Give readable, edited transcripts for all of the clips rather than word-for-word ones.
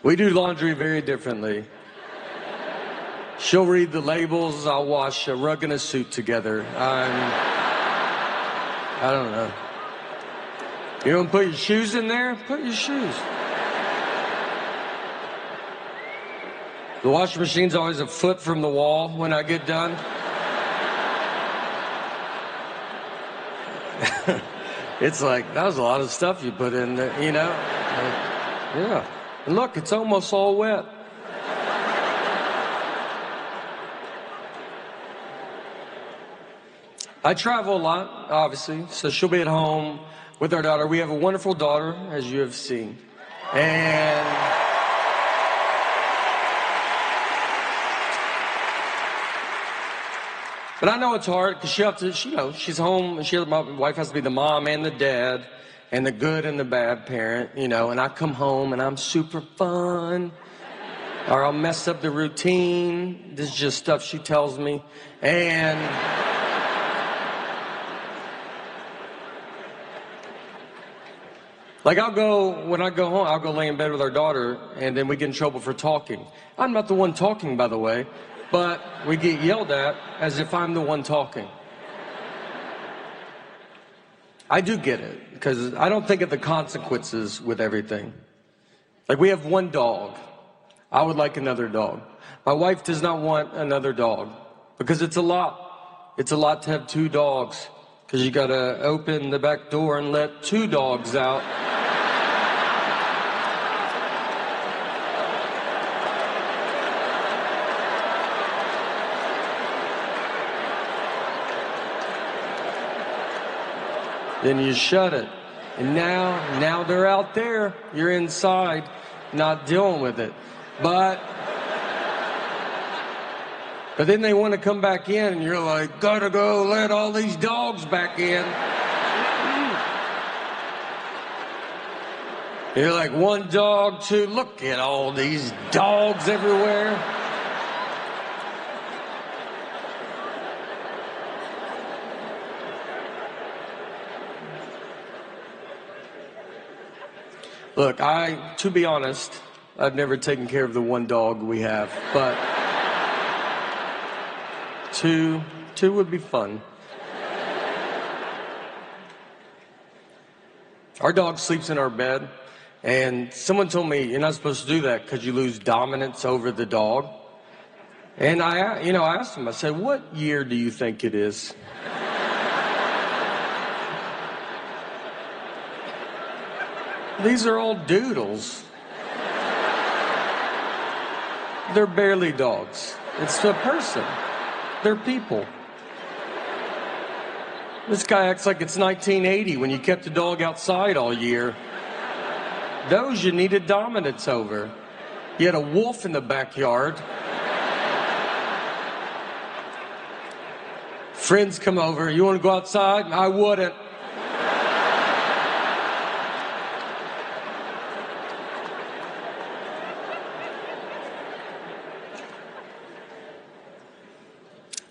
We do laundry very differently. She'll read the labels, I'll wash a rug and a suit together. I don't know. You don't put your shoes in there? Put your shoes. The washing machine's always a foot from the wall when I get done. It's like, that was a lot of stuff you put in there, you know? Yeah. And look, it's almost all wet. I travel a lot, obviously, so she'll be at home with our daughter. We have a wonderful daughter, as you have seen. And but I know it's hard because she's home and my wife has to be the mom and the dad and the good and the bad parent, and I come home and I'm super fun or I'll mess up the routine. This is just stuff she tells me. And like when I go home, I'll go lay in bed with our daughter and then we get in trouble for talking. I'm not the one talking, by the way. But we get yelled at as if I'm the one talking. I do get it, because I don't think of the consequences with everything. Like, we have one dog. I would like another dog. My wife does not want another dog, because it's a lot. It's a lot to have two dogs, because you gotta open the back door and let two dogs out. Then you shut it. And now they're out there. You're inside, not dealing with it. But then they want to come back in, and you're like, gotta go let all these dogs back in. You're like, one dog, two, look at all these dogs everywhere. Look, to be honest, I've never taken care of the one dog we have, but two would be fun. Our dog sleeps in our bed, and someone told me you're not supposed to do that because you lose dominance over the dog. And I asked him, I said, what year do you think it is? These are all doodles. They're barely dogs. It's a person. They're people. This guy acts like it's 1980 when you kept the dog outside all year. Those you needed dominance over. You had a wolf in the backyard. Friends come over. You want to go outside? I wouldn't.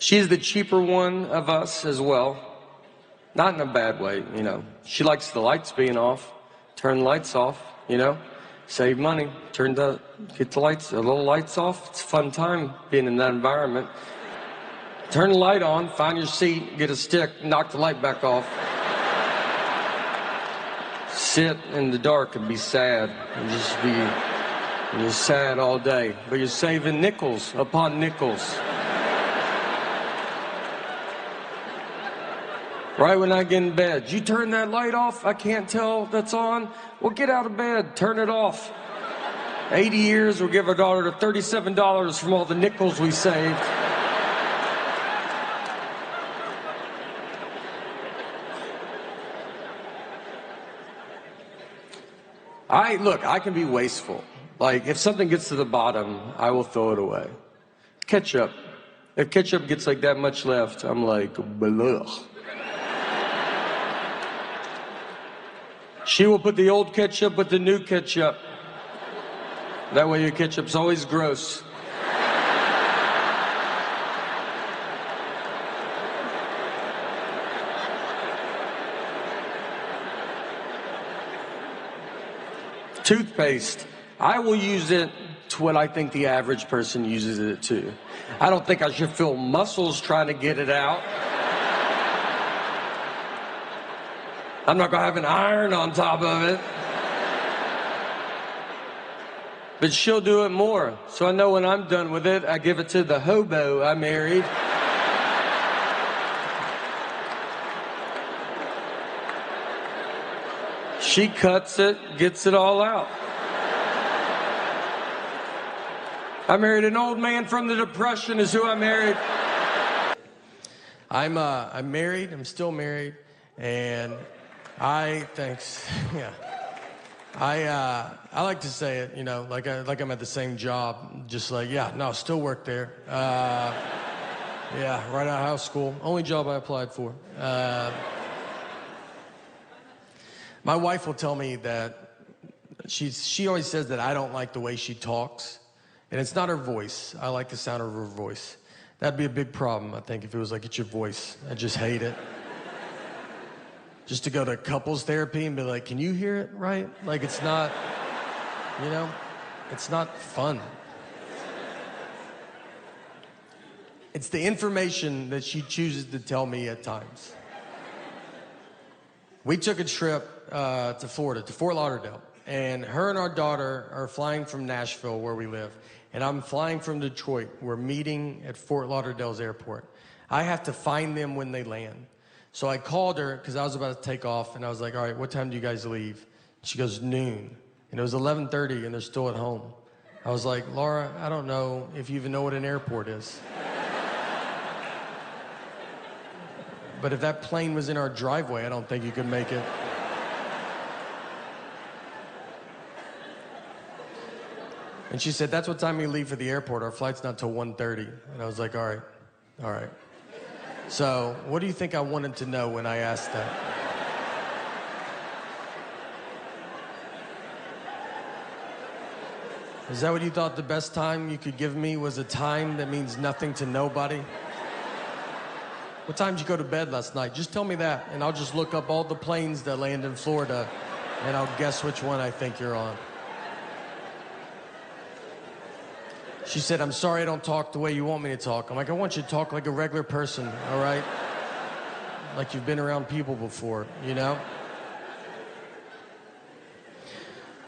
She's the cheaper one of us as well. Not in a bad way, She likes the lights being off. Turn the lights off, Save money. Get the little lights off. It's a fun time being in that environment. Turn the light on, find your seat, get a stick, knock the light back off. Sit in the dark and be sad. And you're sad all day. But you're saving nickels upon nickels. Right when I get in bed, you turn that light off? I can't tell that's on. Well, get out of bed, turn it off. 80 years, we'll give our daughter $37 from all the nickels we saved. I can be wasteful. Like, if something gets to the bottom, I will throw it away. Ketchup. If ketchup gets like that much left, I'm like, blech. She will put the old ketchup with the new ketchup. That way your ketchup's always gross. Toothpaste. I will use it to what I think the average person uses it to. I don't think I should feel muscles trying to get it out. I'm not going to have an iron on top of it. But she'll do it more. So I know when I'm done with it, I give it to the hobo I married. She cuts it, gets it all out. I married an old man from the Depression is who I married. I'm married, I'm still married, and thanks, yeah. I like to say it, you know, like I'm at the same job, just like, yeah, no, still work there. Yeah, right out of house school, only job I applied for. My wife will tell me that she always says that I don't like the way she talks, and it's not her voice. I like the sound of her voice. That'd be a big problem, I think, if it was like, it's your voice. I just hate it. Just to go to couples therapy and be like, can you hear it right? Like, it's not, you know, it's not fun. It's the information that she chooses to tell me at times. We took a trip to Florida, to Fort Lauderdale, and her and our daughter are flying from Nashville, where we live, and I'm flying from Detroit. We're meeting at Fort Lauderdale's airport. I have to find them when they land. So I called her because I was about to take off, and I was like, all right, what time do you guys leave? She goes, noon. And it was 11:30, and they're still at home. I was like, Laura, I don't know if you even know what an airport is. But if that plane was in our driveway, I don't think you could make it. And she said, that's what time we leave for the airport. Our flight's not till 1:30. And I was like, all right. So, what do you think I wanted to know when I asked that? Is that what you thought the best time you could give me was a time that means nothing to nobody? What time did you go to bed last night? Just tell me that, and I'll just look up all the planes that land in Florida, and I'll guess which one I think you're on. She said, I'm sorry I don't talk the way you want me to talk. I'm like, I want you to talk like a regular person, all right? Like you've been around people before, you know?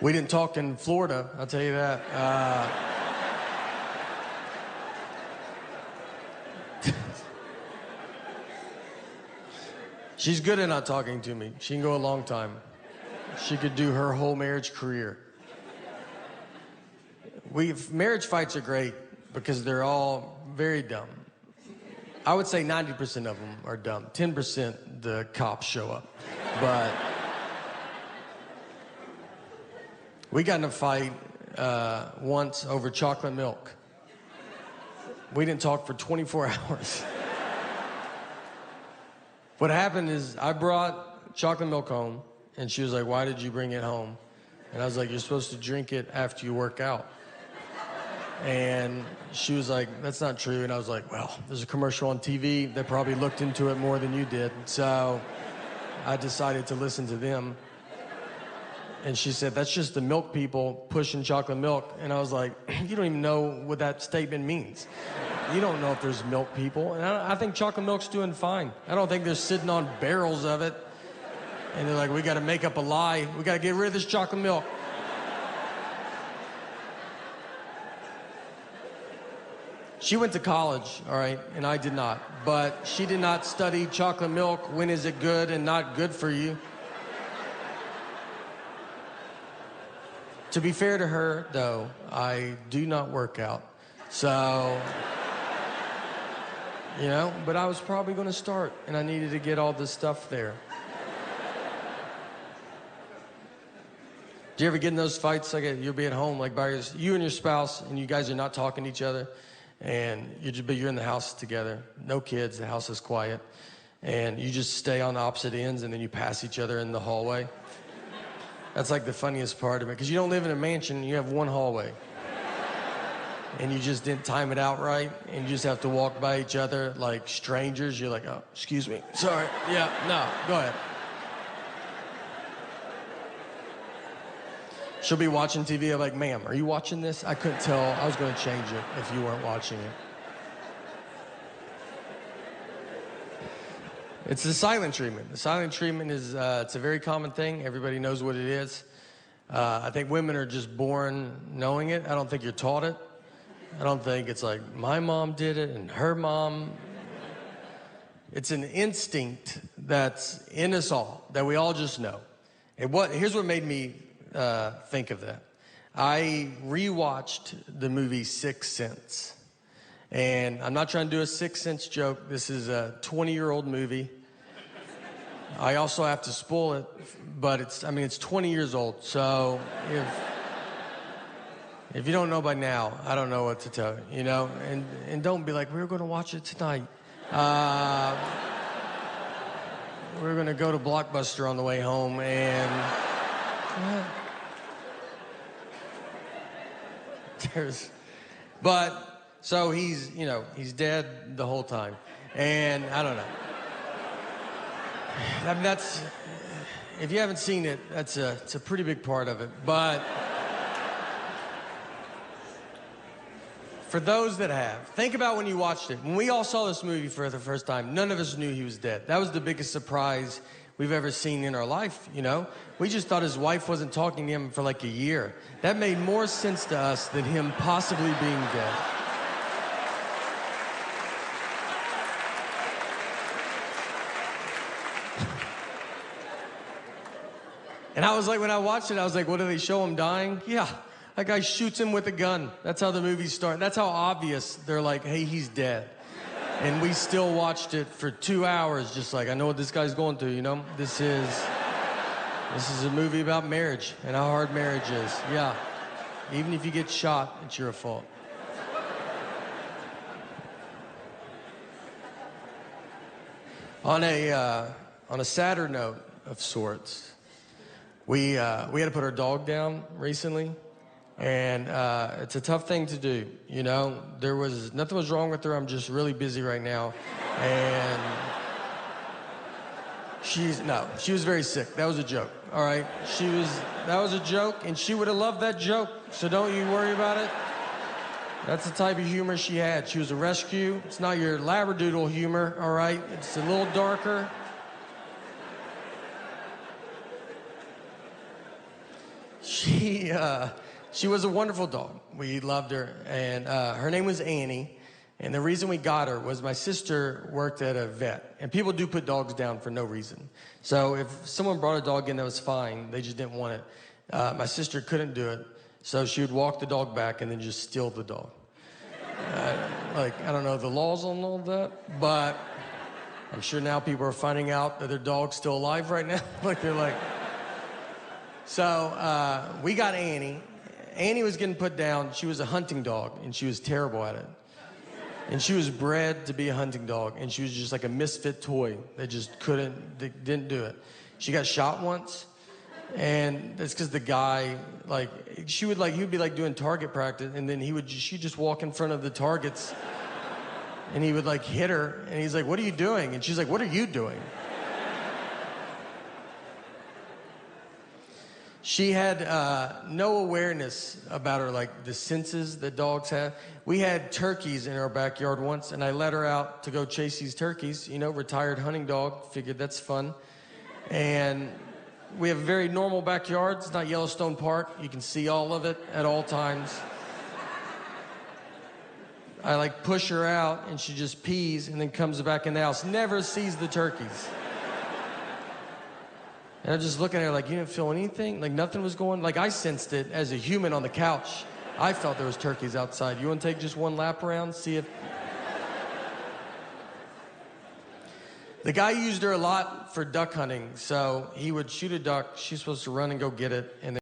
We didn't talk in Florida, I'll tell you that. She's good at not talking to me. She can go a long time. She could do her whole marriage career. Marriage fights are great because they're all very dumb. I would say 90% of them are dumb. 10% the cops show up. But we got in a fight once over chocolate milk. We didn't talk for 24 hours. What happened is I brought chocolate milk home, and she was like, why did you bring it home? And I was like, you're supposed to drink it after you work out. And she was like, that's not true. And I was like, well, there's a commercial on TV. They probably looked into it more than you did. So I decided to listen to them. And she said, that's just the milk people pushing chocolate milk. And I was like, you don't even know what that statement means. You don't know if there's milk people. And I think chocolate milk's doing fine. I don't think they're sitting on barrels of it. And they're like, we got to make up a lie. We got to get rid of this chocolate milk. She went to college, all right, and I did not. But she did not study chocolate milk. When is it good and not good for you? To be fair to her, though, I do not work out. So, you know, but I was probably going to start, and I needed to get all this stuff there. Do you ever get in those fights? Like you'll be at home, like you and your spouse, and you guys are not talking to each other. And you're in the house together, no kids, the house is quiet, and you just stay on opposite ends, and then you pass each other in the hallway. That's like the funniest part of it, because you don't live in a mansion, you have one hallway. And you just didn't time it out right, and you just have to walk by each other like strangers. You're like, oh, excuse me, sorry, yeah, no, go ahead. She'll be watching TV. I'm like, ma'am, are you watching this? I couldn't tell. I was going to change it if you weren't watching it. It's the silent treatment. The silent treatment is, it's a very common thing. Everybody knows what it is. I think women are just born knowing it. I don't think you're taught it. I don't think it's like, my mom did it and her mom. It's an instinct that's in us all, that we all just know. And here's what made me think of that. I rewatched the movie Sixth Sense. And I'm not trying to do a Sixth Sense joke. This is a 20-year-old movie. I also have to spoil it, but it's 20 years old. So if you don't know by now, I don't know what to tell you, you know? And don't be like, we're going to watch it tonight. We're going to go to Blockbuster on the way home and... So he's dead the whole time. And I don't know. I mean, if you haven't seen it, it's a pretty big part of it. But for those that have, think about when you watched it. When we all saw this movie for the first time, none of us knew he was dead. That was the biggest surprise we've ever seen in our life, you know? We just thought his wife wasn't talking to him for like a year. That made more sense to us than him possibly being dead. And I was like, when I watched it, I was like, what do they show him dying? Yeah, that guy shoots him with a gun. That's how the movie starts. That's how obvious they're like, hey, he's dead. And we still watched it for 2 hours, just like, I know what this guy's going through, you know? This is a movie about marriage and how hard marriage is. Yeah, even if you get shot, it's your fault. On a sadder note of sorts, we had to put our dog down recently, and it's a tough thing to do, you know? Nothing was wrong with her. I'm just really busy right now, and she was very sick. That was a joke, all right? That was a joke, and she would have loved that joke, so don't you worry about it. That's the type of humor she had. She was a rescue. It's not your labradoodle humor, all right? It's a little darker. She was a wonderful dog. We loved her, and her name was Annie. And the reason we got her was my sister worked at a vet, and people do put dogs down for no reason. So if someone brought a dog in that was fine, they just didn't want it. My sister couldn't do it, so she would walk the dog back and then just steal the dog. I don't know the laws on all that, but I'm sure now people are finding out that their dog's still alive right now. So we got Annie. Annie was getting put down. She was a hunting dog, and she was terrible at it. And she was bred to be a hunting dog, and she was just like a misfit toy. They didn't do it. She got shot once, and that's because the guy, he would be like doing target practice, and then she'd just walk in front of the targets, and he would like hit her, and he's like, what are you doing? And she's like, what are you doing? She had no awareness about her, like the senses that dogs have. We had turkeys in our backyard once, and I let her out to go chase these turkeys. You know, retired hunting dog. Figured that's fun. And we have a very normal backyard. It's not Yellowstone Park. You can see all of it at all times. I push her out, and she just pees and then comes back in the house. Never sees the turkeys. And I'm just looking at her like, you didn't feel anything? Like nothing was going? I sensed it as a human on the couch. I felt there was turkeys outside. You want to take just one lap around, see if... The guy used her a lot for duck hunting, so he would shoot a duck. She's supposed to run and go get it, and